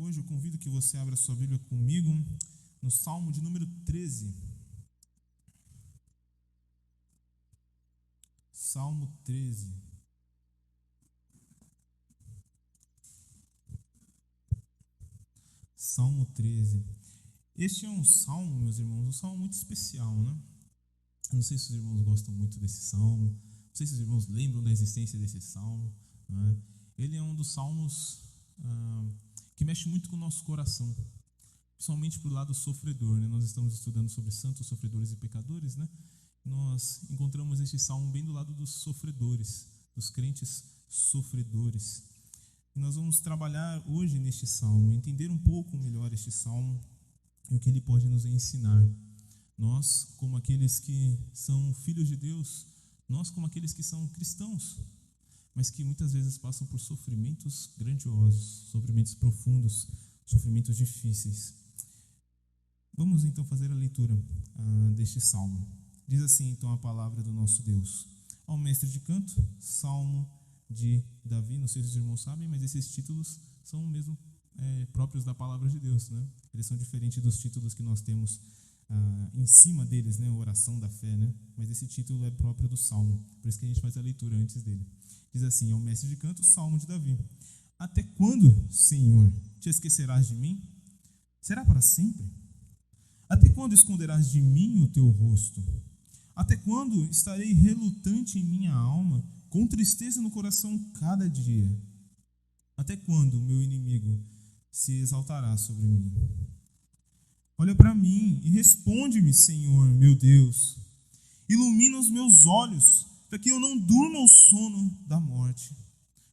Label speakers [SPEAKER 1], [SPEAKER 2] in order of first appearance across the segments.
[SPEAKER 1] Hoje eu convido que você abra sua Bíblia comigo no Salmo de número 13. Salmo 13. Salmo 13. Este é um salmo, meus irmãos, um salmo muito especial, né? Eu não sei se os irmãos gostam muito desse salmo, não sei se os irmãos lembram da existência desse salmo, né? Ele é um dos salmos que mexe muito com o nosso coração, principalmente para o lado sofredor, né? Nós estamos estudando sobre santos, sofredores e pecadores, né? Nós encontramos este salmo bem do lado dos sofredores, dos crentes sofredores. E nós vamos trabalhar hoje neste salmo, entender um pouco melhor este salmo e o que ele pode nos ensinar. Nós, como aqueles que são filhos de Deus, nós, como aqueles que são cristãos, mas que muitas vezes passam por sofrimentos grandiosos, sofrimentos profundos, sofrimentos difíceis. Vamos então fazer a leitura deste salmo. Diz assim então a palavra do nosso Deus. Ao mestre de canto, Salmo de Davi. Não sei se os irmãos sabem, mas esses títulos são mesmo próprios da palavra de Deus, né? Eles são diferentes dos títulos que nós temos em cima deles, né? Oração da fé, né? Mas esse título é próprio do Salmo, por isso que a gente faz a leitura antes dele. Diz assim, ao mestre de canto, Salmo de Davi. Até quando, Senhor, te esquecerás de mim? Será para sempre? Até quando esconderás de mim o teu rosto? Até quando estarei relutante em minha alma, com tristeza no coração cada dia? Até quando o meu inimigo se exaltará sobre mim? Olha para mim e responde-me, Senhor, meu Deus. Ilumina os meus olhos, para que eu não durma o sono da morte,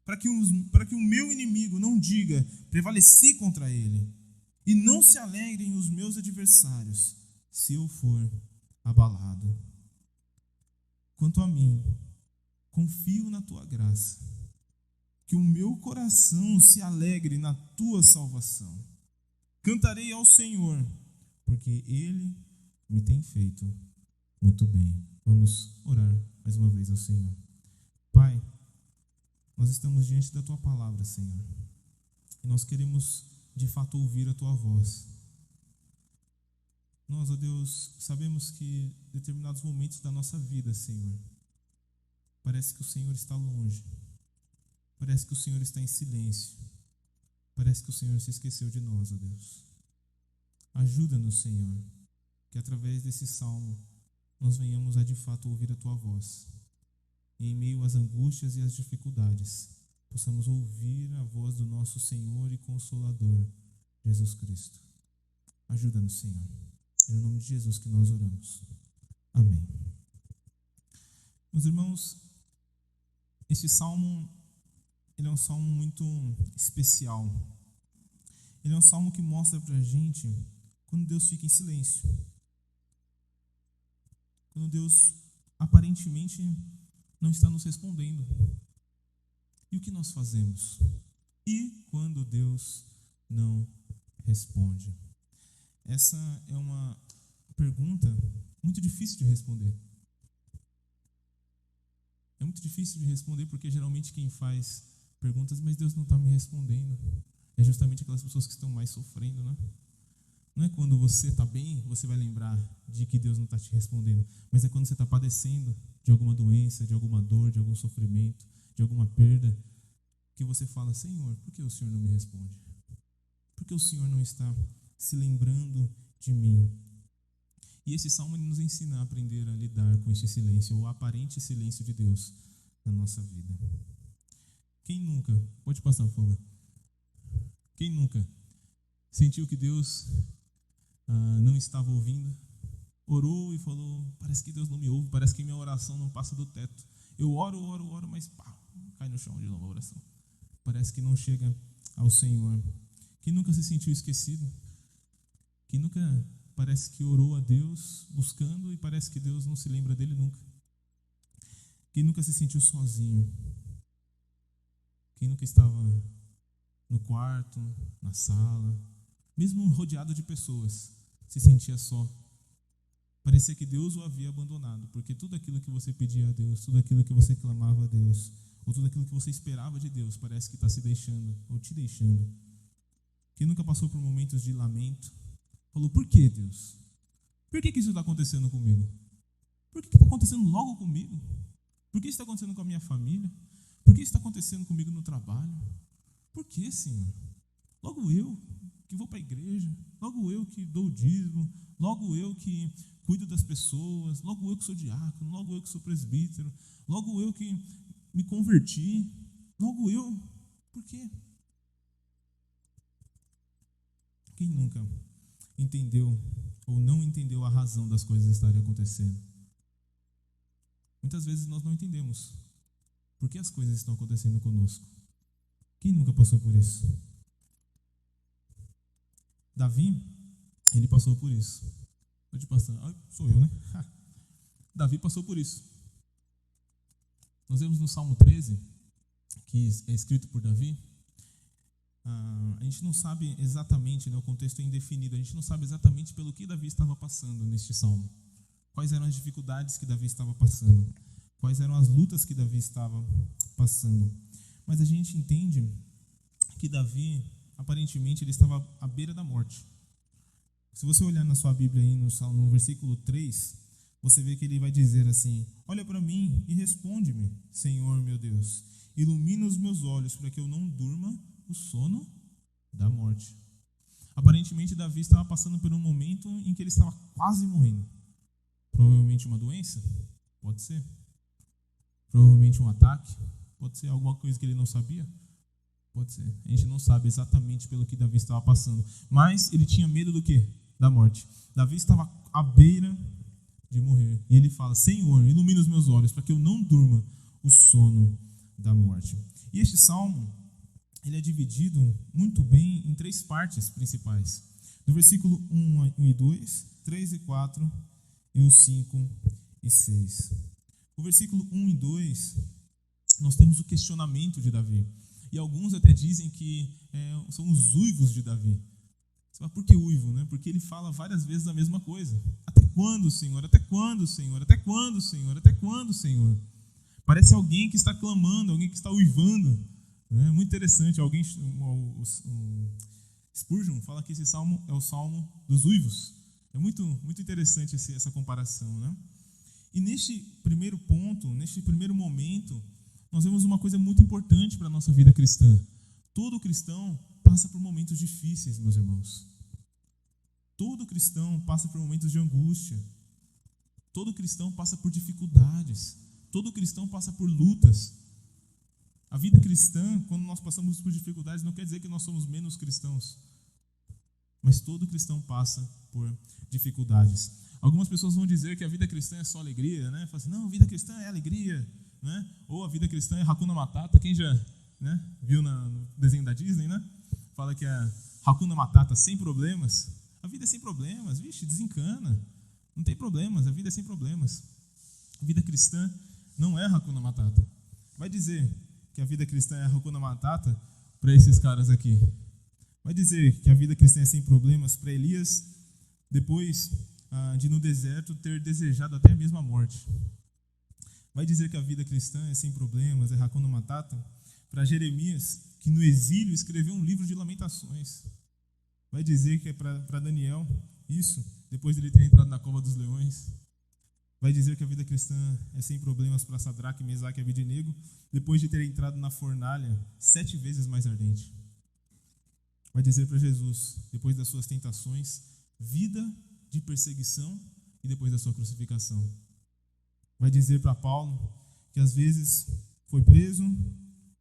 [SPEAKER 1] para que o meu inimigo não diga, prevaleci contra ele, e não se alegrem os meus adversários, se eu for abalado. Quanto a mim, confio na tua graça, que o meu coração se alegre na tua salvação. Cantarei ao Senhor, porque ele me tem feito muito bem. Vamos orar mais uma vez ao Senhor. Pai, nós estamos diante da tua palavra, Senhor, e nós queremos de fato ouvir a tua voz. Nós, ó Deus, sabemos que em determinados momentos da nossa vida, Senhor, parece que o Senhor está longe, parece que o Senhor está em silêncio, parece que o Senhor se esqueceu de nós, ó Deus. Ajuda-nos, Senhor, que através desse salmo nós venhamos a de fato ouvir a tua voz, e em meio às angústias e às dificuldades, possamos ouvir a voz do nosso Senhor e Consolador, Jesus Cristo. Ajuda-nos, Senhor. É no nome de Jesus que nós oramos. Amém. Meus irmãos, este salmo, ele é um salmo muito especial. Ele é um salmo que mostra pra gente quando Deus fica em silêncio. Quando Deus aparentemente não está nos respondendo. E o que nós fazemos? E quando Deus não responde? Essa é uma pergunta muito difícil de responder. É muito difícil de responder porque geralmente quem faz perguntas, mas Deus não está me respondendo, é justamente aquelas pessoas que estão mais sofrendo, né? Não é quando você está bem, você vai lembrar de que Deus não está te respondendo, mas é quando você está padecendo de alguma doença, de alguma dor, de algum sofrimento, de alguma perda, que você fala, Senhor, por que o Senhor não me responde? Por que o Senhor não está se lembrando de mim? E esse salmo nos ensina a aprender a lidar com este silêncio, ou o aparente silêncio de Deus na nossa vida. Quem nunca, pode passar por favor, quem nunca sentiu que Deus não estava ouvindo, orou e falou, parece que Deus não me ouve, parece que minha oração não passa do teto. Eu oro, mas cai no chão de novo a oração. Parece que não chega ao Senhor. Quem nunca se sentiu esquecido? Quem nunca parece que orou a Deus buscando e parece que Deus não se lembra dele nunca? Quem nunca se sentiu sozinho? Quem nunca estava no quarto, na sala, mesmo rodeado de pessoas, se sentia só? Parecia que Deus o havia abandonado, porque tudo aquilo que você pedia a Deus, tudo aquilo que você clamava a Deus, ou tudo aquilo que você esperava de Deus, parece que está se deixando, ou te deixando. Quem Quem nunca passou por momentos de lamento? Falou, por que, Deus? Por que isso está acontecendo comigo? Por que está acontecendo logo comigo? Por que isso está acontecendo com a minha família? Por que isso está acontecendo comigo no trabalho? Por que, Senhor? Logo eu que vou para a igreja, logo eu que dou o dízimo, logo eu que cuido das pessoas, logo eu que sou diácono, logo eu que sou presbítero, logo eu que me converti, logo eu. Por quê? Quem nunca entendeu ou não entendeu a razão das coisas estarem acontecendo? Muitas vezes nós não entendemos por que as coisas estão acontecendo conosco. Quem nunca passou por isso? Davi, ele passou por isso. Sou eu, né? Davi passou por isso. Nós vemos no Salmo 13, que é escrito por Davi. A gente não sabe exatamente, né, o contexto é indefinido, a gente não sabe exatamente pelo que Davi estava passando neste salmo. Quais eram as dificuldades que Davi estava passando, quais eram as lutas que Davi estava passando. Mas a gente entende que Davi, aparentemente, ele estava à beira da morte. Se você olhar na sua Bíblia aí no versículo 3, você vê que ele vai dizer assim: olha para mim e responde-me, Senhor meu Deus, ilumina os meus olhos para que eu não durma o sono da morte. Aparentemente, Davi estava passando por um momento em que ele estava quase morrendo. Provavelmente uma doença? Pode ser. Provavelmente um ataque? Pode ser alguma coisa que ele não sabia? Pode ser. A gente não sabe exatamente pelo que Davi estava passando. Mas ele tinha medo do quê? Da morte. Davi estava à beira de morrer. E ele fala: Senhor, ilumina os meus olhos para que eu não durma o sono da morte. E este salmo, ele é dividido muito bem em 3 partes principais. Do versículo 1 e 2, 3 e 4 e os 5 e 6. O versículo 1 e 2, nós temos o questionamento de Davi. E alguns até dizem que são os uivos de Davi. Você fala, por que uivo? Né? Porque ele fala várias vezes a mesma coisa. Até quando, Senhor? Até quando, Senhor? Até quando, Senhor? Até quando, Senhor? Parece alguém que está clamando, alguém que está uivando. É muito interessante. Spurgeon fala que esse salmo é o salmo dos uivos. É muito, muito interessante essa comparação, né? E neste primeiro ponto, neste primeiro momento, nós vemos uma coisa muito importante para a nossa vida cristã. Todo cristão passa por momentos difíceis, meus irmãos. Todo cristão passa por momentos de angústia. Todo cristão passa por dificuldades. Todo cristão passa por lutas. A vida cristã, quando nós passamos por dificuldades, não quer dizer que nós somos menos cristãos. Mas todo cristão passa por dificuldades. Algumas pessoas vão dizer que a vida cristã é só alegria, né? Falam assim, não, a vida cristã é alegria, né? Ou a vida cristã é Hakuna Matata. Quem já, né, viu no desenho da Disney, né? Fala que é Hakuna Matata, sem problemas. A vida é sem problemas, vixe, desencana. Não tem problemas, a vida é sem problemas. A vida cristã não é Hakuna Matata. Vai dizer que a vida cristã é Hakuna Matata para esses caras aqui. Vai dizer que a vida cristã é sem problemas para Elias, depois de no deserto ter desejado até a mesma morte. Vai dizer que a vida cristã é sem problemas, é Hakuna Matata para Jeremias, que no exílio escreveu um livro de lamentações. Vai dizer que é para Daniel, isso, depois de ele ter entrado na cova dos leões. Vai dizer que a vida cristã é sem problemas para Sadraque, Mesaque e Abednego, depois de ter entrado na fornalha 7 vezes mais ardente. Vai dizer para Jesus, depois das suas tentações, vida de perseguição e depois da sua crucificação. Vai dizer para Paulo que às vezes foi preso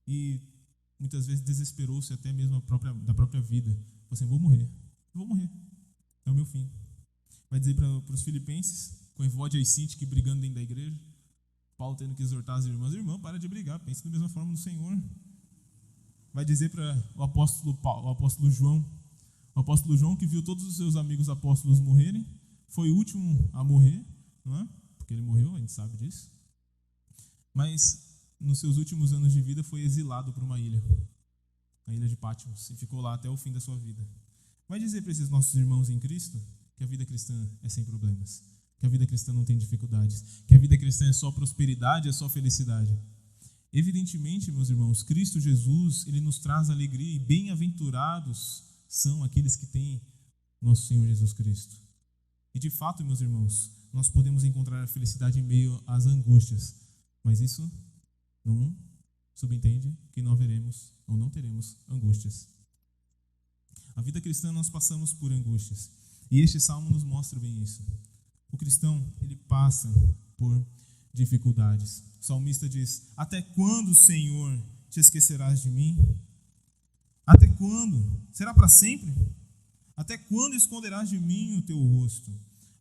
[SPEAKER 1] e muitas vezes desesperou-se até mesmo da própria vida. Falou assim, vou morrer, é o meu fim. Vai dizer para os filipenses, com Evódia e Sintique brigando dentro da igreja, Paulo tendo que exortar as irmãs, irmão, para de brigar, pense da mesma forma no Senhor. Vai dizer para o apóstolo João, que viu todos os seus amigos apóstolos morrerem, foi o último a morrer, não é? Porque ele morreu, a gente sabe disso. Mas nos seus últimos anos de vida foi exilado para uma ilha, a ilha de Patmos, e ficou lá até o fim da sua vida. Vai dizer para esses nossos irmãos em Cristo que a vida cristã é sem problemas, que a vida cristã não tem dificuldades, que a vida cristã é só prosperidade, é só felicidade. Evidentemente, meus irmãos, Cristo Jesus, ele nos traz alegria e bem-aventurados são aqueles que têm nosso Senhor Jesus Cristo. E de fato, meus irmãos, nós podemos encontrar a felicidade em meio às angústias, mas isso não subentende que não haveremos ou não teremos angústias. A vida cristã nós passamos por angústias, e este salmo nos mostra bem isso. O cristão, ele passa por dificuldades. O salmista diz: até quando, Senhor, te esquecerás de mim? Até quando? Será para sempre? Até quando esconderás de mim o teu rosto?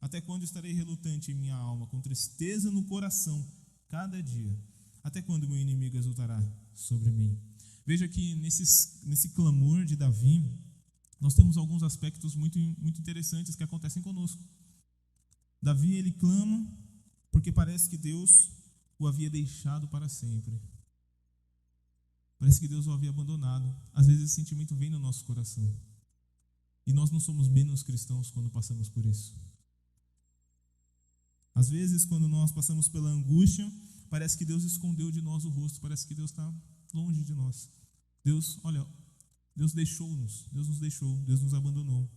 [SPEAKER 1] Até quando estarei relutante em minha alma, com tristeza no coração, cada dia? Até quando meu inimigo exultará sobre mim? Veja que nesse clamor de Davi, nós temos alguns aspectos muito, muito interessantes que acontecem conosco. Davi, ele clama porque parece que Deus o havia deixado para sempre. Parece que Deus o havia abandonado. Às vezes esse sentimento vem no nosso coração. E nós não somos menos cristãos quando passamos por isso. Às vezes, quando nós passamos pela angústia, parece que Deus escondeu de nós o rosto, parece que Deus está longe de nós. Deus deixou-nos, Deus nos deixou, Deus nos abandonou.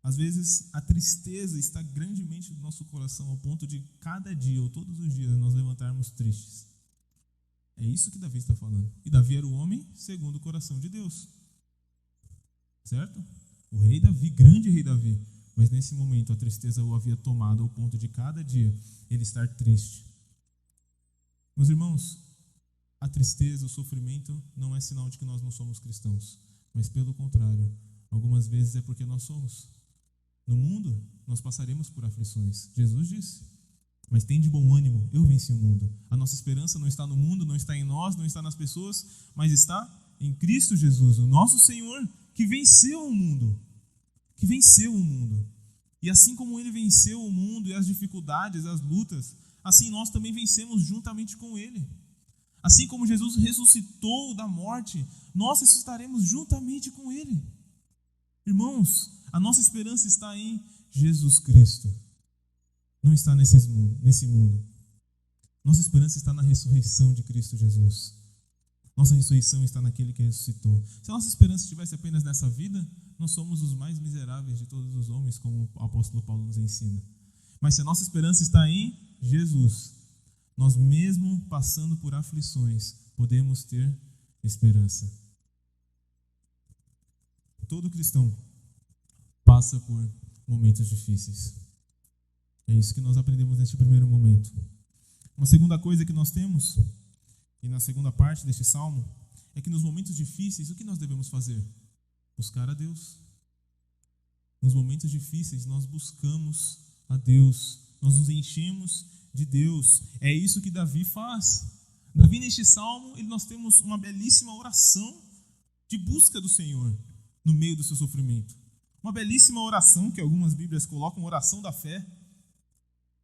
[SPEAKER 1] Às vezes, a tristeza está grandemente no nosso coração, ao ponto de cada dia, ou todos os dias, nós levantarmos tristes. É isso que Davi está falando. E Davi era o homem segundo o coração de Deus. Certo? O rei Davi, grande rei Davi. Mas nesse momento a tristeza o havia tomado ao ponto de cada dia ele estar triste. Meus irmãos, a tristeza, o sofrimento não é sinal de que nós não somos cristãos. Mas pelo contrário, algumas vezes é porque nós somos. No mundo, nós passaremos por aflições. Jesus disse: mas tem de bom ânimo, eu venci o mundo. A nossa esperança não está no mundo, não está em nós, não está nas pessoas, mas está em Cristo Jesus, o nosso Senhor, que venceu o mundo. Que venceu o mundo. E assim como ele venceu o mundo e as dificuldades, as lutas, assim nós também vencemos juntamente com ele. Assim como Jesus ressuscitou da morte, nós ressuscitaremos juntamente com ele. Irmãos, a nossa esperança está em Jesus Cristo. Não está nesse mundo. Nossa esperança está na ressurreição de Cristo Jesus. Nossa ressurreição está naquele que ressuscitou. Se a nossa esperança estivesse apenas nessa vida, nós somos os mais miseráveis de todos os homens, como o apóstolo Paulo nos ensina. Mas se a nossa esperança está em Jesus, nós mesmo passando por aflições, podemos ter esperança. Todo cristão passa por momentos difíceis. É isso que nós aprendemos neste primeiro momento. Uma segunda coisa que nós temos, e na segunda parte deste salmo, é que nos momentos difíceis, o que nós devemos fazer? Buscar a Deus. Nos momentos difíceis, nós buscamos a Deus. Nós nos enchemos de Deus. É isso que Davi faz. Davi, neste salmo, nós temos uma belíssima oração de busca do Senhor no meio do seu sofrimento. Uma belíssima oração que algumas Bíblias colocam, oração da fé.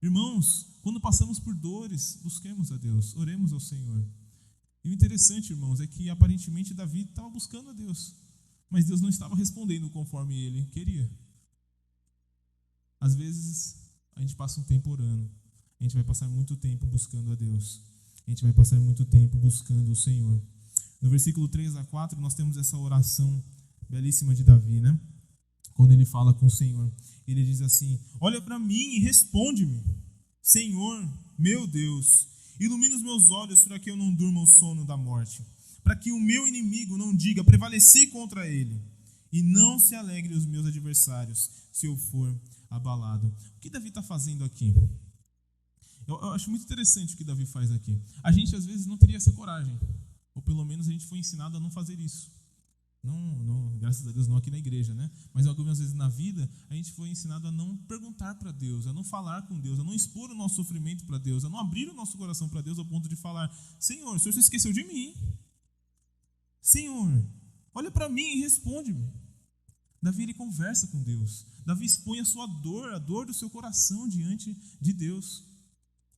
[SPEAKER 1] Irmãos, quando passamos por dores, busquemos a Deus, oremos ao Senhor. E o interessante, irmãos, é que aparentemente Davi estava buscando a Deus, mas Deus não estava respondendo conforme ele queria. Às vezes, a gente passa um tempo orando, a gente vai passar muito tempo buscando a Deus, a gente vai passar muito tempo buscando o Senhor. No versículo 3-4, nós temos essa oração belíssima de Davi, né? Quando ele fala com o Senhor, ele diz assim: olha para mim e responde-me, Senhor, meu Deus, ilumina os meus olhos para que eu não durma o sono da morte, para que o meu inimigo não diga, prevaleci contra ele, e não se alegre os meus adversários, se eu for abalado. O que Davi está fazendo aqui? Eu acho muito interessante o que Davi faz aqui. A gente às vezes não teria essa coragem, ou pelo menos a gente foi ensinado a não fazer isso. Não, graças a Deus não aqui na igreja, né? Mas algumas vezes na vida a gente foi ensinado a não perguntar para Deus, a não falar com Deus, a não expor o nosso sofrimento para Deus, a não abrir o nosso coração para Deus ao ponto de falar: Senhor, o Senhor se esqueceu de mim. Senhor, olha para mim e responde-me. Davi, ele conversa com Deus. Davi expõe a sua dor, a dor do seu coração diante de Deus.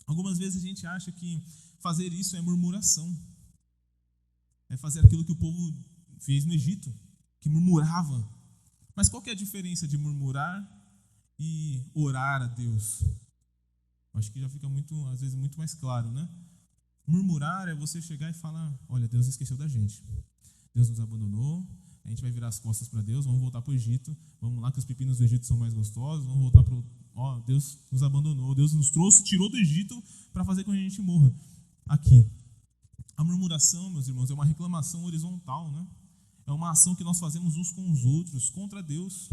[SPEAKER 1] Algumas vezes a gente acha que fazer isso é murmuração, é fazer aquilo que o povo fez no Egito, que murmurava. Mas qual que é a diferença de murmurar e orar a Deus? Acho que já fica às vezes muito mais claro, né? Murmurar é você chegar e falar: olha, Deus esqueceu da gente. Deus nos abandonou, a gente vai virar as costas para Deus, vamos voltar para o Egito, vamos lá que os pepinos do Egito são mais gostosos, vamos voltar para o... Deus nos abandonou, Deus nos trouxe, tirou do Egito para fazer com que a gente morra aqui. A murmuração, meus irmãos, é uma reclamação horizontal, né? É uma ação que nós fazemos uns com os outros, contra Deus.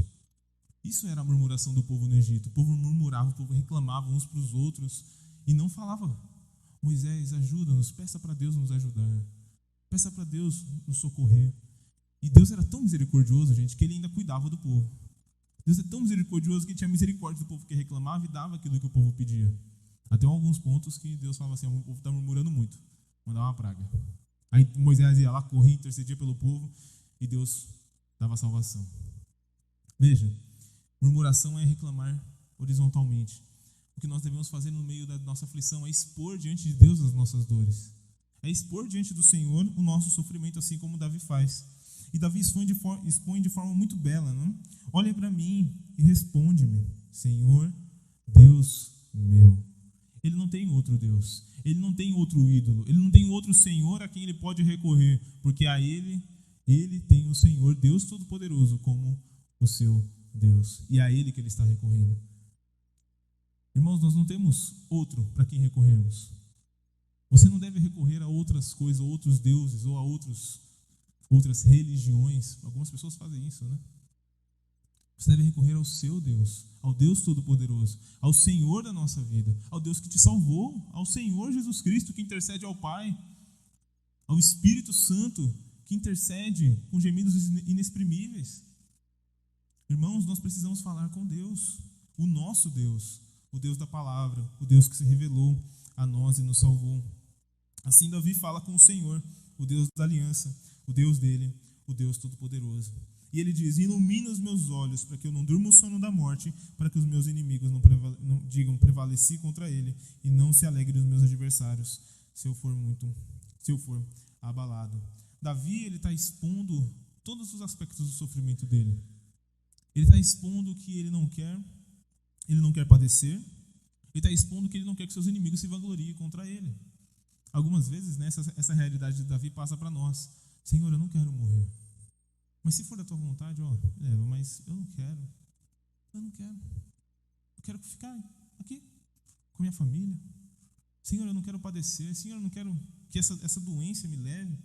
[SPEAKER 1] Isso era a murmuração do povo no Egito. O povo murmurava, o povo reclamava uns para os outros e não falava: Moisés, ajuda-nos, peça para Deus nos ajudar, peça para Deus nos socorrer. E Deus era tão misericordioso, gente, que ele ainda cuidava do povo. Deus é tão misericordioso que ele tinha misericórdia do povo que reclamava e dava aquilo que o povo pedia. Até alguns pontos que Deus falava assim: o povo está murmurando muito, mandar uma praga. Aí Moisés ia lá, corria, intercedia pelo povo e Deus dava salvação. Veja, murmuração é reclamar horizontalmente. O que nós devemos fazer no meio da nossa aflição é expor diante de Deus as nossas dores. É expor diante do Senhor o nosso sofrimento, assim como Davi faz. E Davi expõe de forma muito bela, não? Olha para mim e responde-me, Senhor, Deus meu. Ele não tem outro Deus, ele não tem outro ídolo, ele não tem outro Senhor a quem ele pode recorrer, porque a ele tem o Senhor, Deus Todo-Poderoso, como o seu Deus. E a ele que ele está recorrendo. Irmãos, nós não temos outro para quem recorrermos. Você não deve recorrer a outras coisas, a outros deuses ou a outras religiões. Algumas pessoas fazem isso, né? Você deve recorrer ao seu Deus, ao Deus Todo-Poderoso, ao Senhor da nossa vida, ao Deus que te salvou, ao Senhor Jesus Cristo que intercede ao Pai, ao Espírito Santo que intercede com gemidos inexprimíveis. Irmãos, nós precisamos falar com Deus, o nosso Deus, o Deus da palavra, o Deus que se revelou a nós e nos salvou. Assim Davi fala com o Senhor, o Deus da aliança, o Deus dele, o Deus Todo-Poderoso. E ele diz: ilumina os meus olhos para que eu não durma o sono da morte, para que os meus inimigos não digam prevaleci contra ele e não se alegrem os meus adversários, se eu for abalado. Davi, ele está expondo todos os aspectos do sofrimento dele. Ele está expondo que ele não quer padecer. Ele está expondo que ele não quer que seus inimigos se vangloriem contra ele. Algumas vezes, né, essa realidade de Davi passa para nós. Senhor, eu não quero morrer. Mas se for da tua vontade, leva, mas eu não quero. Eu quero ficar aqui com minha família. Senhor, eu não quero padecer. Senhor, eu não quero que essa doença me leve.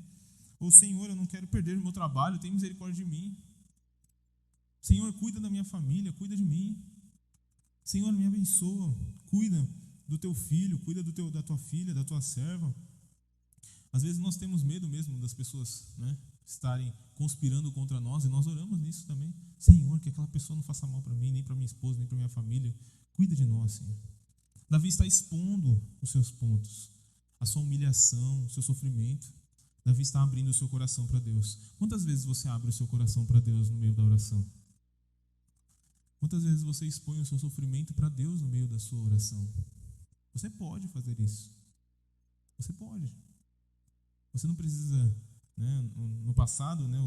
[SPEAKER 1] Ou Senhor, eu não quero perder o meu trabalho. Tem misericórdia de mim. Senhor, cuida da minha família, cuida de mim. Senhor, me abençoa. Cuida do teu filho, cuida da tua filha, da tua serva. Às vezes nós temos medo mesmo das pessoas, né, estarem conspirando contra nós, e nós oramos nisso também. Senhor, que aquela pessoa não faça mal para mim, nem para minha esposa, nem para minha família. Cuida de nós, Senhor. Davi está expondo os seus pontos, a sua humilhação, o seu sofrimento. Davi está abrindo o seu coração para Deus. Quantas vezes você abre o seu coração para Deus no meio da oração? Quantas vezes você expõe o seu sofrimento para Deus no meio da sua oração? Você pode fazer isso. Você pode. Você não precisa, né, no passado, né,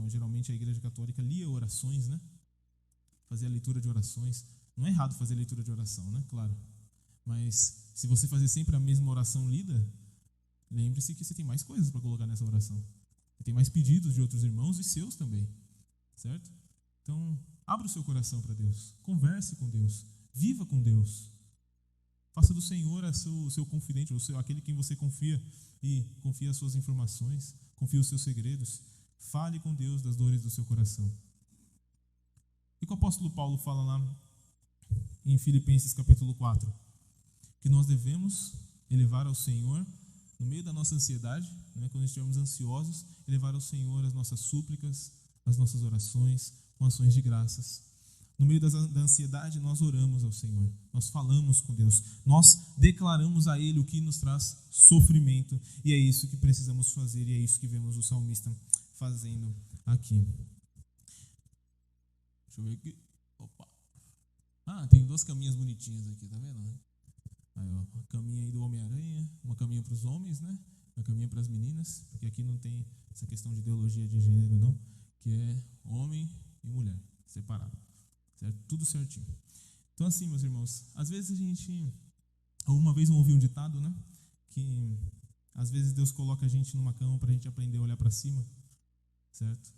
[SPEAKER 1] geralmente a Igreja Católica lia orações, né? Fazia leitura de orações. Não é errado fazer leitura de oração, né? Claro. Mas se você fazer sempre a mesma oração lida, lembre-se que você tem mais coisas para colocar nessa oração. Você tem mais pedidos de outros irmãos e seus também. Certo? Então, abra o seu coração para Deus. Converse com Deus. Viva com Deus. Faça do Senhor o seu confidente, aquele em quem você confia e confia as suas informações, confia os seus segredos. Fale com Deus das dores do seu coração. E o apóstolo Paulo fala lá em Filipenses capítulo 4, que nós devemos elevar ao Senhor, no meio da nossa ansiedade, né, quando estivermos ansiosos, elevar ao Senhor as nossas súplicas, as nossas orações, com ações de graças. No meio da ansiedade, nós oramos ao Senhor, nós falamos com Deus, nós declaramos a Ele o que nos traz sofrimento, e é isso que precisamos fazer, e é isso que vemos o salmista fazendo aqui. Deixa eu ver aqui. Opa. Tem 2 caminhas bonitinhas aqui, tá vendo? Aí, ó, uma caminha aí do Homem-Aranha, uma caminha para os homens, né? Uma caminha para as meninas, porque aqui não tem essa questão de ideologia de gênero, não, que é homem e mulher, separado. Certo? Tudo certinho. Então, assim, meus irmãos, às vezes uma vez eu ouvi um ditado, né? Que às vezes Deus coloca a gente numa cama para a gente aprender a olhar para cima. certo?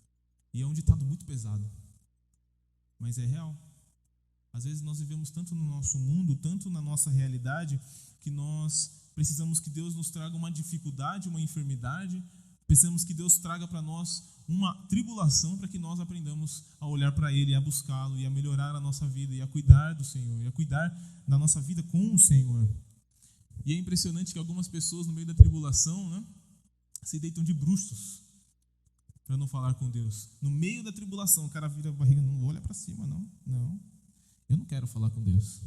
[SPEAKER 1] E é um ditado muito pesado, mas é real. Às vezes nós vivemos tanto no nosso mundo, tanto na nossa realidade, que nós precisamos que Deus nos traga uma dificuldade, uma enfermidade, precisamos que Deus traga para nós uma tribulação para que nós aprendamos a olhar para Ele, e a buscá-lo, e a melhorar a nossa vida, e a cuidar do Senhor, e a cuidar da nossa vida com o Senhor. E é impressionante que algumas pessoas no meio da tribulação, né, se deitam de bruços para não falar com Deus. No meio da tribulação, o cara vira a barriga, não olha para cima, não, eu não quero falar com Deus.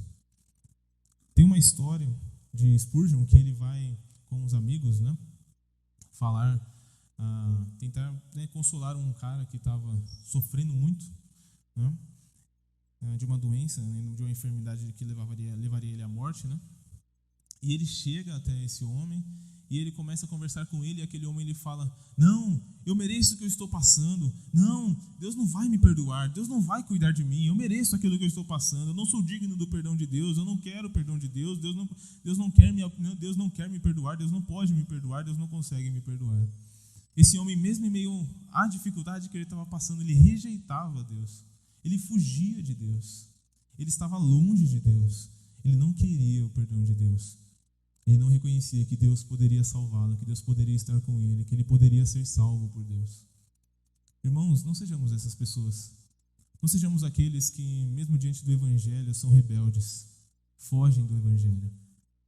[SPEAKER 1] Tem uma história de Spurgeon que ele vai com os amigos, né, falar, tentar, né, consolar um cara que estava sofrendo muito, né, de uma doença, né, de uma enfermidade que levaria ele à morte, né? E ele chega até esse homem e ele começa a conversar com ele, e aquele homem ele fala: não, eu mereço o que eu estou passando, não, Deus não vai me perdoar, Deus não vai cuidar de mim, eu mereço aquilo que eu estou passando, eu não sou digno do perdão de Deus, eu não quero o perdão de Deus, Deus não quer me perdoar, Deus não pode me perdoar, Deus não consegue me perdoar. Esse homem, mesmo em meio à dificuldade que ele estava passando, ele rejeitava Deus, ele fugia de Deus, ele estava longe de Deus, ele não queria o perdão de Deus. Ele não reconhecia que Deus poderia salvá-lo, que Deus poderia estar com ele, que ele poderia ser salvo por Deus. Irmãos, não sejamos essas pessoas. Não sejamos aqueles que, mesmo diante do Evangelho, são rebeldes, fogem do Evangelho.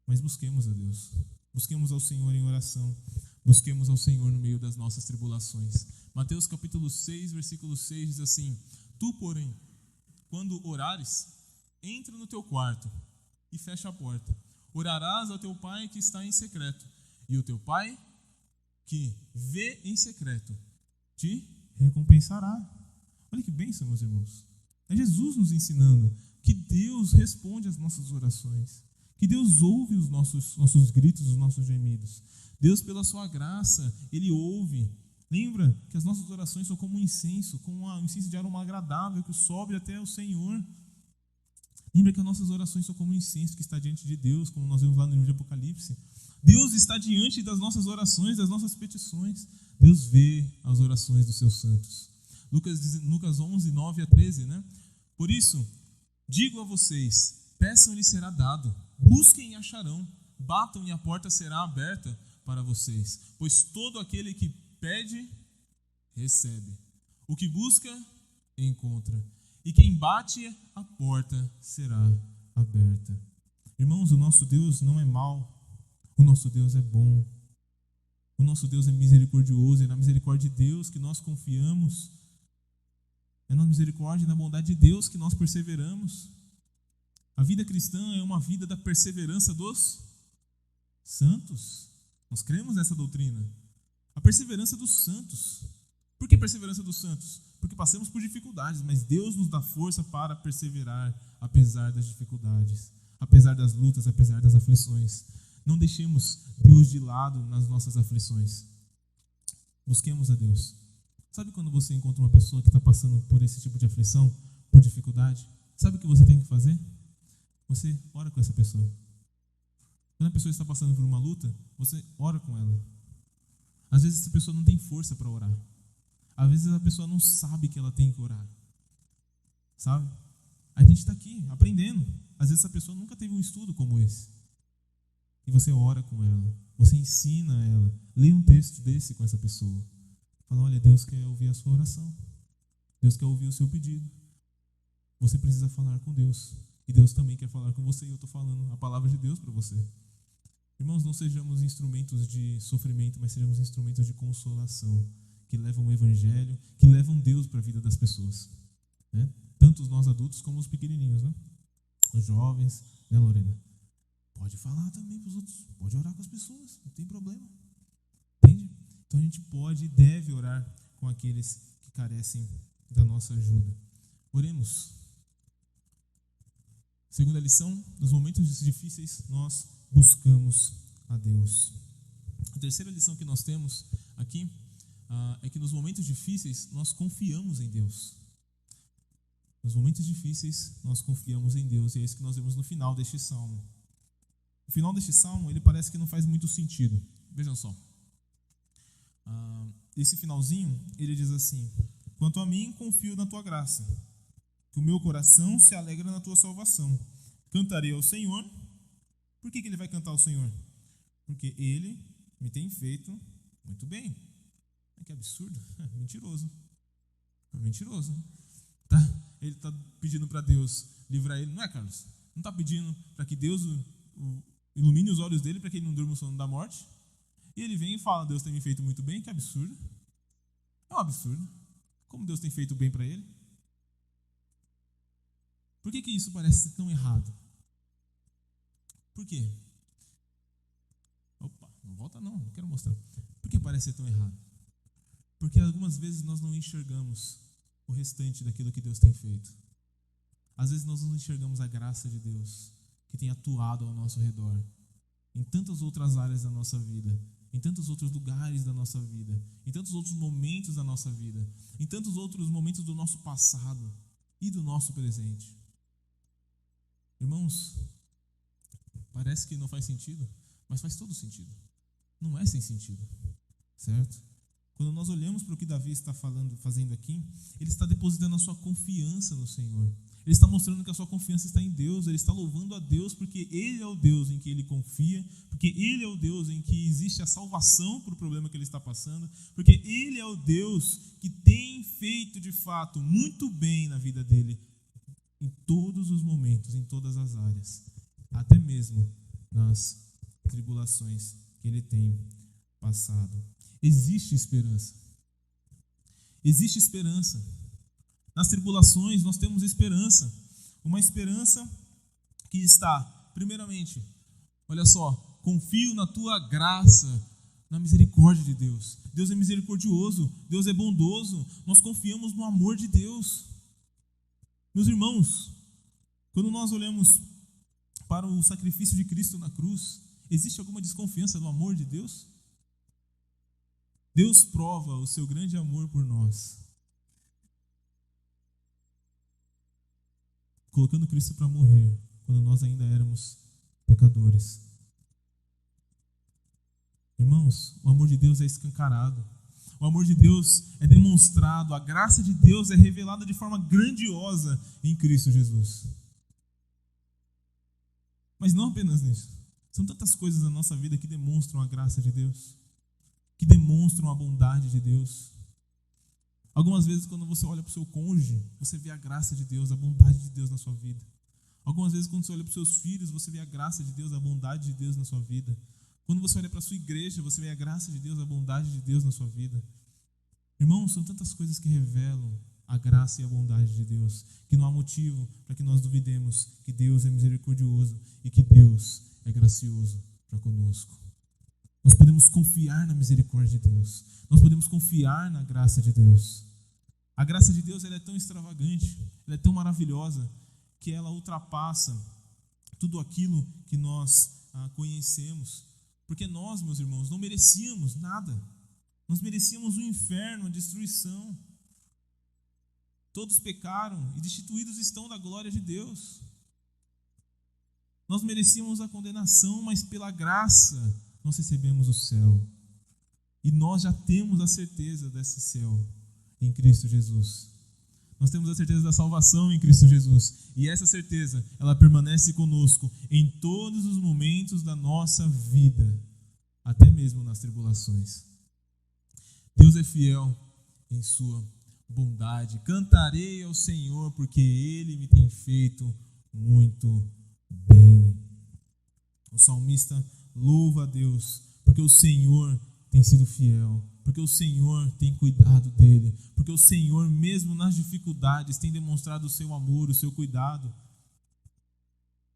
[SPEAKER 1] Mas busquemos a Deus. Busquemos ao Senhor em oração. Busquemos ao Senhor no meio das nossas tribulações. Mateus capítulo 6, versículo 6 diz assim: tu, porém, quando orares, entra no teu quarto e fecha a porta. Orarás ao teu Pai que está em secreto, e o teu Pai que vê em secreto te recompensará. Olha que bênção, meus irmãos. É Jesus nos ensinando que Deus responde às nossas orações, que Deus ouve os nossos gritos, os nossos gemidos. Deus, pela sua graça, Ele ouve. Lembra que as nossas orações são como um incenso, como um incenso de aroma agradável que sobe até o Senhor. Lembra que as nossas orações são como um incenso que está diante de Deus, como nós vemos lá no livro de Apocalipse. Deus está diante das nossas orações, das nossas petições. Deus vê as orações dos seus santos. Lucas 11, 9 a 13, né? Por isso, digo a vocês, peçam e lhes será dado, busquem e acharão, batam e a porta será aberta para vocês. Pois todo aquele que pede, recebe. O que busca, encontra. E quem bate, a porta será aberta. Irmãos, o nosso Deus não é mau. O nosso Deus é bom. O nosso Deus é misericordioso. É na misericórdia de Deus que nós confiamos. É na misericórdia e na bondade de Deus que nós perseveramos. A vida cristã é uma vida da perseverança dos santos. Nós cremos nessa doutrina. A perseverança dos santos. Por que perseverança dos santos? Porque passamos por dificuldades, mas Deus nos dá força para perseverar, apesar das dificuldades, apesar das lutas, apesar das aflições. Não deixemos Deus de lado nas nossas aflições. Busquemos a Deus. Sabe quando você encontra uma pessoa que está passando por esse tipo de aflição, por dificuldade? Sabe o que você tem que fazer? Você ora com essa pessoa. Quando a pessoa está passando por uma luta, você ora com ela. Às vezes essa pessoa não tem força para orar. Às vezes a pessoa não sabe que ela tem que orar. Sabe? A gente está aqui aprendendo. Às vezes essa pessoa nunca teve um estudo como esse. E você ora com ela. Você ensina ela. Lê um texto desse com essa pessoa. Fala, olha, Deus quer ouvir a sua oração. Deus quer ouvir o seu pedido. Você precisa falar com Deus. E Deus também quer falar com você. E eu estou falando a palavra de Deus para você. Irmãos, não sejamos instrumentos de sofrimento, mas sejamos instrumentos de consolação, que levam o Evangelho, que levam Deus para a vida das pessoas, né? Tanto nós adultos como os pequenininhos, né? Os jovens, né, Lorena? Pode falar também para os outros, pode orar com as pessoas, não tem problema, entende? Então a gente pode e deve orar com aqueles que carecem da nossa ajuda. Oremos. Segunda lição, nos momentos difíceis nós buscamos a Deus. A terceira lição que nós temos aqui é que nos momentos difíceis nós confiamos em Deus. Nos momentos difíceis nós confiamos em Deus, e é isso que nós vemos no final deste salmo. O final deste salmo, ele parece que não faz muito sentido. Vejam só. esse finalzinho, ele diz assim: quanto a mim, confio na tua graça, que o meu coração se alegra na tua salvação. Cantarei ao Senhor. Por que ele vai cantar ao Senhor? Porque ele me tem feito muito bem. Que absurdo. Mentiroso. Mentiroso. Tá? Ele está pedindo para Deus livrar ele. Não é, Carlos? Não está pedindo para que Deus ilumine os olhos dele para que ele não durma o sono da morte. E ele vem e fala: Deus tem me feito muito bem. Que absurdo. É um absurdo. Como Deus tem feito bem para ele? Por que isso parece ser tão errado? Por quê? Opa, não volta não quero mostrar. Por que parece ser tão errado? Porque algumas vezes nós não enxergamos o restante daquilo que Deus tem feito. Às vezes nós não enxergamos a graça de Deus que tem atuado ao nosso redor, em tantas outras áreas da nossa vida, em tantos outros lugares da nossa vida, em tantos outros momentos da nossa vida, em tantos outros momentos do nosso passado e do nosso presente. Irmãos, parece que não faz sentido, mas faz todo sentido. Não é sem sentido, certo? Quando nós olhamos para o que Davi está fazendo aqui, ele está depositando a sua confiança no Senhor. Ele está mostrando que a sua confiança está em Deus. Ele está louvando a Deus porque Ele é o Deus em que ele confia, porque Ele é o Deus em que existe a salvação para o problema que ele está passando, porque Ele é o Deus que tem feito de fato muito bem na vida dele, em todos os momentos, em todas as áreas, até mesmo nas tribulações que ele tem passado. Existe esperança. Existe esperança. Nas tribulações nós temos esperança. Uma esperança que está, primeiramente, olha só, confio na tua graça, na misericórdia de Deus. Deus é misericordioso, Deus é bondoso, nós confiamos no amor de Deus. Meus irmãos, quando nós olhamos para o sacrifício de Cristo na cruz, existe alguma desconfiança do amor de Deus? Deus prova o seu grande amor por nós, colocando Cristo para morrer, quando nós ainda éramos pecadores. Irmãos, o amor de Deus é escancarado. O amor de Deus é demonstrado, a graça de Deus é revelada de forma grandiosa em Cristo Jesus. Mas não apenas nisso. São tantas coisas na nossa vida que demonstram a graça de Deus, que demonstram a bondade de Deus. Algumas vezes, quando você olha para o seu cônjuge, você vê a graça de Deus, a bondade de Deus na sua vida. Algumas vezes, quando você olha para os seus filhos, você vê a graça de Deus, a bondade de Deus na sua vida. Quando você olha para a sua igreja, você vê a graça de Deus, a bondade de Deus na sua vida. Irmãos, são tantas coisas que revelam a graça e a bondade de Deus, que não há motivo para que nós duvidemos que Deus é misericordioso e que Deus é gracioso para conosco. Nós podemos confiar na misericórdia de Deus. Nós podemos confiar na graça de Deus. A graça de Deus ela é tão extravagante, ela é tão maravilhosa, que ela ultrapassa tudo aquilo que nós conhecemos. Porque nós, meus irmãos, não merecíamos nada. Nós merecíamos o inferno, a destruição. Todos pecaram e destituídos estão da glória de Deus. Nós merecíamos a condenação, mas pela graça nós recebemos o céu. E nós já temos a certeza desse céu em Cristo Jesus. Nós temos a certeza da salvação em Cristo Jesus. E essa certeza, ela permanece conosco em todos os momentos da nossa vida, até mesmo nas tribulações. Deus é fiel em sua bondade. Cantarei ao Senhor, porque Ele me tem feito muito bem. O salmista louva a Deus, porque o Senhor tem sido fiel, porque o Senhor tem cuidado dele, porque o Senhor, mesmo nas dificuldades, tem demonstrado o seu amor, o seu cuidado.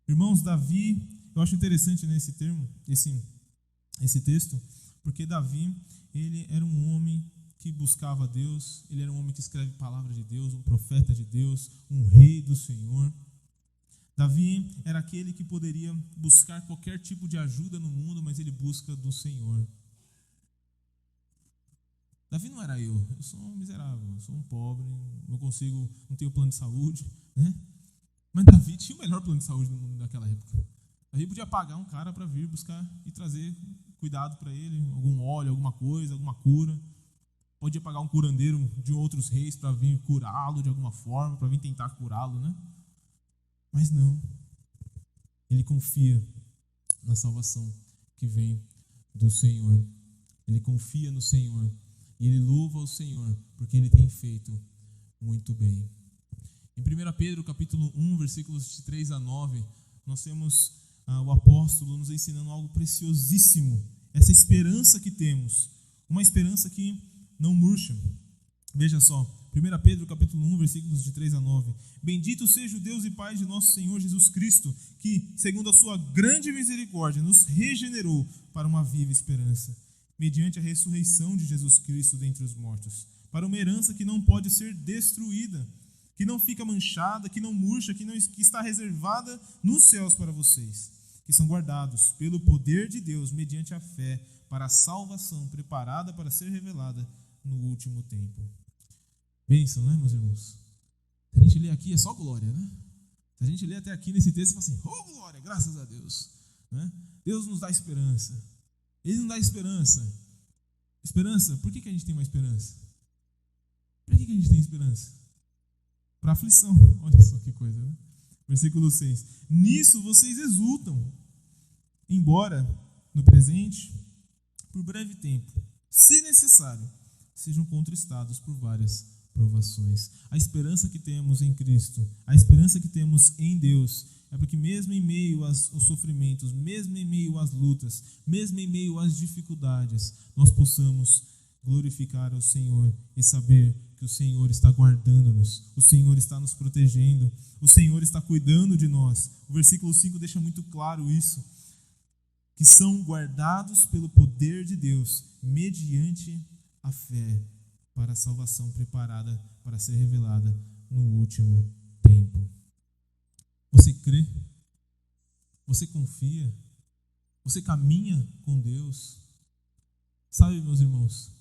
[SPEAKER 1] Irmãos, Davi, eu acho interessante nesse termo, esse texto, porque Davi, ele era um homem que buscava Deus, ele era um homem que escreve palavras de Deus, um profeta de Deus, um rei do Senhor. Davi era aquele que poderia buscar qualquer tipo de ajuda no mundo, mas ele busca do Senhor. Davi não era eu sou um miserável, eu sou um pobre, não tenho plano de saúde, né? Mas Davi tinha o melhor plano de saúde do mundo naquela época. Davi podia pagar um cara para vir buscar e trazer cuidado para ele, algum óleo, alguma coisa, alguma cura. podia pagar um curandeiro de outros reis para vir curá-lo de alguma forma, para vir tentar curá-lo, né? Mas não. Ele confia na salvação que vem do Senhor. Ele confia no Senhor e ele louva o Senhor porque ele tem feito muito bem. Em 1 Pedro capítulo 1, versículos de 3 a 9, nós temos o apóstolo nos ensinando algo preciosíssimo. Essa esperança que temos, uma esperança que não murcha. Veja só, 1 Pedro capítulo 1, versículos de 3 a 9. Bendito seja o Deus e Pai de nosso Senhor Jesus Cristo, que, segundo a sua grande misericórdia, nos regenerou para uma viva esperança, mediante a ressurreição de Jesus Cristo dentre os mortos, para uma herança que não pode ser destruída, que não fica manchada, que não murcha, que está reservada nos céus para vocês, que são guardados pelo poder de Deus, mediante a fé, para a salvação preparada para ser revelada no último tempo. Bênção, né, meus irmãos? Se a gente lê aqui, é só glória, né? Se a gente lê até aqui nesse texto, fala assim, oh glória, graças a Deus, né? Deus nos dá esperança. Ele nos dá esperança. Esperança, por que a gente tem uma esperança? Por que a gente tem esperança? Para aflição, olha só que coisa, né? Versículo 6. Nisso vocês exultam, embora no presente, por breve tempo, se necessário, sejam contristados por várias provações. A esperança que temos em Cristo, a esperança que temos em Deus, é porque mesmo em meio aos sofrimentos, mesmo em meio às lutas, mesmo em meio às dificuldades, nós possamos glorificar ao Senhor e saber que o Senhor está guardando-nos, o Senhor está nos protegendo, o Senhor está cuidando de nós. O versículo 5 deixa muito claro isso, que são guardados pelo poder de Deus, mediante a fé, para a salvação preparada para ser revelada no último tempo. Você crê? Você confia? Você caminha com Deus? Sabe, meus irmãos,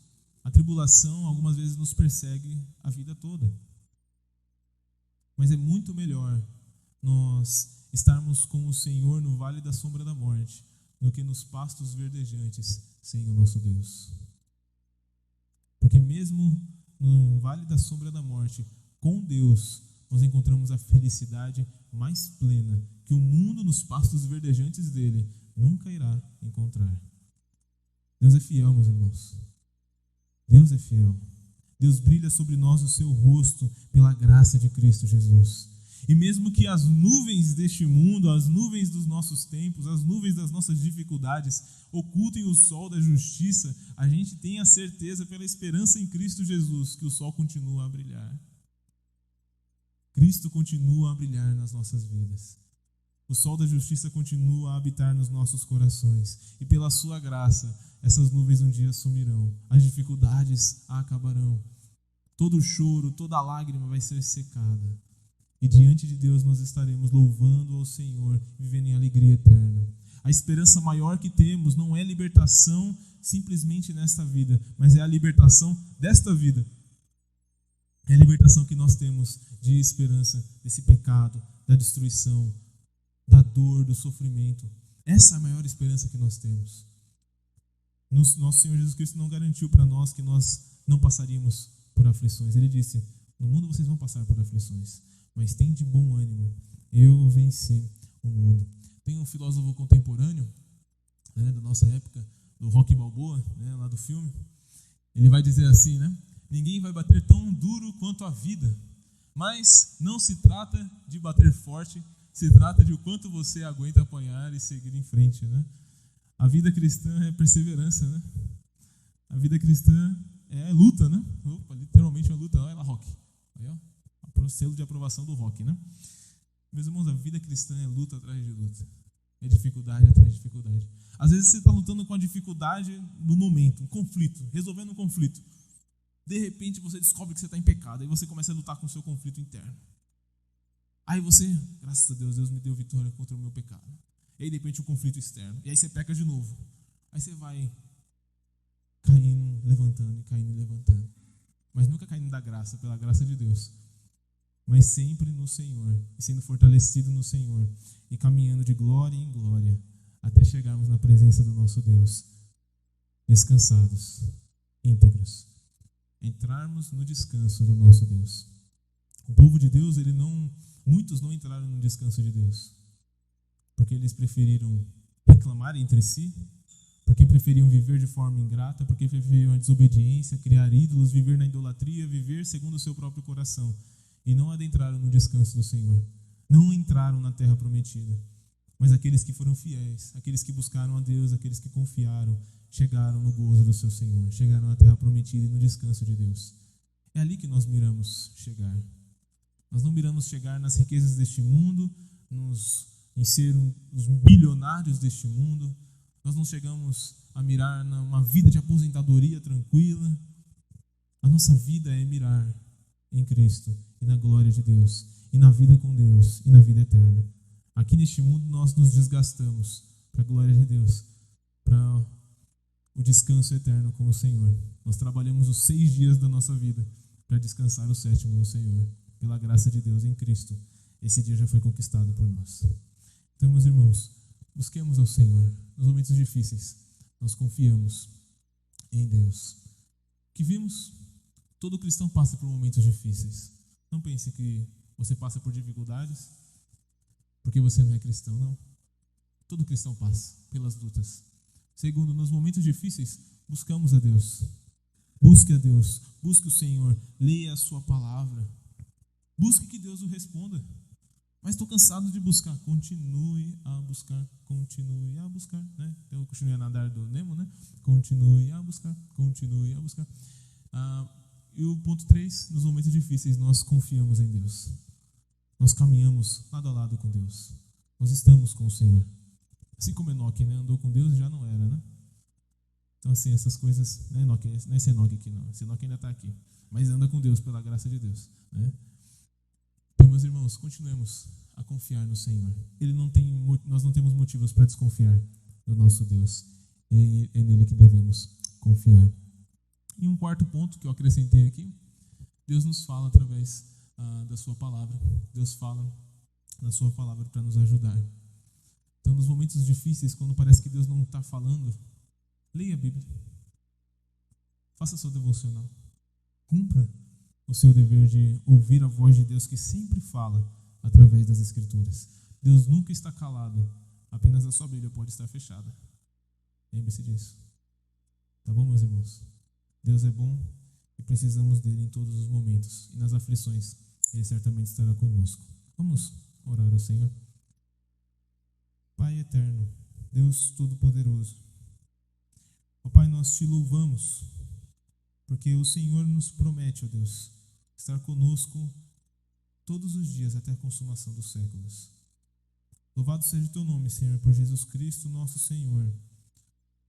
[SPEAKER 1] a tribulação algumas vezes nos persegue a vida toda. Mas é muito melhor nós estarmos com o Senhor no vale da sombra da morte do que nos pastos verdejantes sem o nosso Deus. Porque mesmo no vale da sombra da morte, com Deus, nós encontramos a felicidade mais plena que o mundo nos pastos verdejantes dele nunca irá encontrar. Deus é fiel, meus irmãos. Deus é fiel. Deus brilha sobre nós o seu rosto pela graça de Cristo Jesus. E mesmo que as nuvens deste mundo, as nuvens dos nossos tempos, as nuvens das nossas dificuldades ocultem o sol da justiça, a gente tem a certeza pela esperança em Cristo Jesus que o sol continua a brilhar. Cristo continua a brilhar nas nossas vidas. O sol da justiça continua a habitar nos nossos corações. E pela sua graça, essas nuvens um dia sumirão. As dificuldades acabarão. Todo choro, toda lágrima vai ser secada. E diante de Deus nós estaremos louvando ao Senhor, vivendo em alegria eterna. A esperança maior que temos não é libertação simplesmente nesta vida, mas é a libertação desta vida. É a libertação que nós temos de esperança desse pecado, da destruição, da dor, do sofrimento. Essa é a maior esperança que nós temos. Nosso Senhor Jesus Cristo não garantiu para nós que nós não passaríamos por aflições. Ele disse, no mundo vocês vão passar por aflições, mas tem de bom ânimo, eu venci o mundo. Tem um filósofo contemporâneo, né, da nossa época, do Rocky Balboa, né, lá do filme, ele vai dizer assim, né? Ninguém vai bater tão duro quanto a vida, mas não se trata de bater forte, se trata de o quanto você aguenta apanhar e seguir em frente, né? A vida cristã é perseverança, né? A vida cristã é luta, né? Opa, literalmente uma luta. Olha lá, Rocky. Aí, ó. O selo de aprovação do Rock, né? Meus irmãos, a vida cristã é luta atrás de luta. É dificuldade atrás de dificuldade. Às vezes você está lutando com a dificuldade no momento, um conflito, resolvendo um conflito. De repente você descobre que você está em pecado. Aí você começa a lutar com o seu conflito interno. Aí você, graças a Deus, Deus me deu vitória contra o meu pecado. E aí de repente o conflito externo. E aí você peca de novo. Aí você vai caindo, levantando e caindo e levantando. Mas nunca caindo da graça, pela graça de Deus. Mas sempre no Senhor, e sendo fortalecido no Senhor, e caminhando de glória em glória, até chegarmos na presença do nosso Deus, descansados, íntegros entrarmos no descanso do nosso Deus. O povo de Deus, muitos não entraram no descanso de Deus, porque eles preferiram reclamar entre si, porque preferiam viver de forma ingrata, porque preferiam a desobediência, criar ídolos, viver na idolatria, viver segundo o seu próprio coração, e não adentraram no descanso do Senhor. Não entraram na terra prometida. Mas aqueles que foram fiéis, aqueles que buscaram a Deus, aqueles que confiaram, chegaram no gozo do seu Senhor, chegaram na terra prometida e no descanso de Deus. É ali que nós miramos chegar. Nós não miramos chegar nas riquezas deste mundo, em ser os bilionários deste mundo. Nós não chegamos a mirar numa vida de aposentadoria tranquila. A nossa vida é mirar em Cristo e na glória de Deus, e na vida com Deus, e na vida eterna. Aqui neste mundo nós nos desgastamos para a glória de Deus, para o descanso eterno com o Senhor. Nós trabalhamos os 6 dias da nossa vida para descansar o 7º no Senhor. Pela graça de Deus em Cristo, esse dia já foi conquistado por nós. Então, meus irmãos, busquemos ao Senhor. Nos momentos difíceis, nós confiamos em Deus. Que vimos, todo cristão passa por momentos difíceis. Não pense que você passa por dificuldades porque você não é cristão, não. Todo cristão passa pelas lutas. Segundo, nos momentos difíceis, buscamos a Deus. Busque a Deus, busque o Senhor, leia a sua palavra. Busque que Deus o responda. Mas estou cansado de buscar. Continue a buscar, né? Eu continuei a nadar do Nemo, né? Continue a buscar. E o ponto 3, nos momentos difíceis, nós confiamos em Deus. Nós caminhamos lado a lado com Deus. Nós estamos com o Senhor. Assim como Enoque, né? Andou com Deus e já não era, né? Então, assim, essas coisas, né? Enoque, não é esse Enoque aqui, não. Esse Enoque ainda está aqui. Mas anda com Deus, pela graça de Deus, né? Então, meus irmãos, continuemos a confiar no Senhor. Nós não temos motivos para desconfiar do nosso Deus. É nele que devemos confiar. E um quarto ponto que eu acrescentei aqui, Deus nos fala através da sua palavra. Deus fala na sua palavra para nos ajudar. Então, nos momentos difíceis, quando parece que Deus não está falando, leia a Bíblia. Faça a sua devocional. Cumpra o seu dever de ouvir a voz de Deus que sempre fala através das Escrituras. Deus nunca está calado, apenas a sua Bíblia pode estar fechada. Lembre-se disso. Tá bom, meus irmãos? Deus é bom e precisamos dele em todos os momentos. E nas aflições, ele certamente estará conosco. Vamos orar ao Senhor. Pai eterno, Deus Todo-Poderoso, ó Pai, nós te louvamos, porque o Senhor nos promete, ó Deus, estar conosco todos os dias até a consumação dos séculos. Louvado seja o teu nome, Senhor, por Jesus Cristo, nosso Senhor,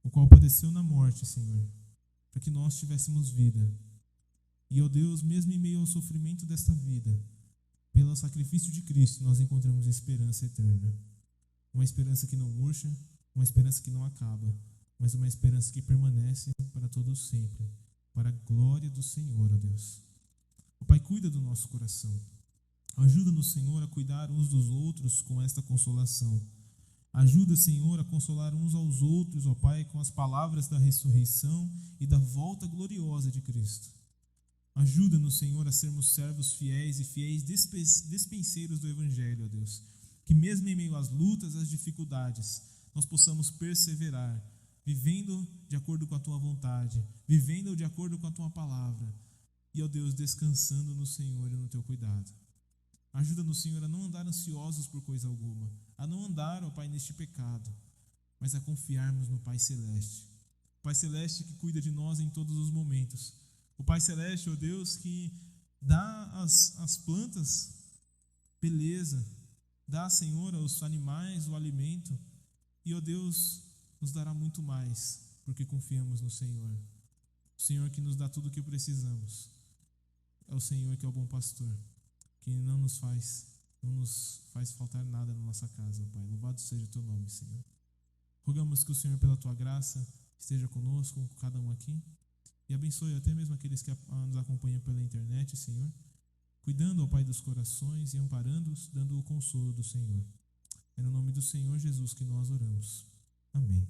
[SPEAKER 1] o qual padeceu na morte, Senhor, para que nós tivéssemos vida. E, ó Deus, mesmo em meio ao sofrimento desta vida, pelo sacrifício de Cristo, nós encontramos esperança eterna. Uma esperança que não murcha, uma esperança que não acaba, mas uma esperança que permanece para todo sempre, para a glória do Senhor, ó Deus. Ó Pai, cuida do nosso coração. Ajuda-nos, Senhor, a cuidar uns dos outros com esta consolação. Ajuda, Senhor, a consolar uns aos outros, ó Pai, com as palavras da ressurreição e da volta gloriosa de Cristo. Ajuda-nos, Senhor, a sermos servos fiéis e fiéis despenseiros do Evangelho, ó Deus. Que mesmo em meio às lutas, às dificuldades, nós possamos perseverar, vivendo de acordo com a Tua vontade, vivendo de acordo com a Tua palavra. E, ó Deus, descansando no Senhor e no Teu cuidado. Ajuda-nos, Senhor, a não andar ansiosos por coisa alguma, a não andar, ó Pai, neste pecado, mas a confiarmos no Pai Celeste. O Pai Celeste que cuida de nós em todos os momentos. O Pai Celeste, ó Deus, que dá às plantas beleza, dá, Senhor, aos animais o alimento, e, ó Deus, nos dará muito mais, porque confiamos no Senhor. O Senhor que nos dá tudo o que precisamos. É o Senhor que é o bom pastor, que não nos faz faltar nada na nossa casa, ó Pai. Louvado seja o Teu nome, Senhor. Rogamos que o Senhor, pela Tua graça, esteja conosco, com cada um aqui, e abençoe até mesmo aqueles que nos acompanham pela internet, Senhor, cuidando, ó Pai, dos corações e amparando-os, dando o consolo do Senhor. É no nome do Senhor Jesus que nós oramos. Amém.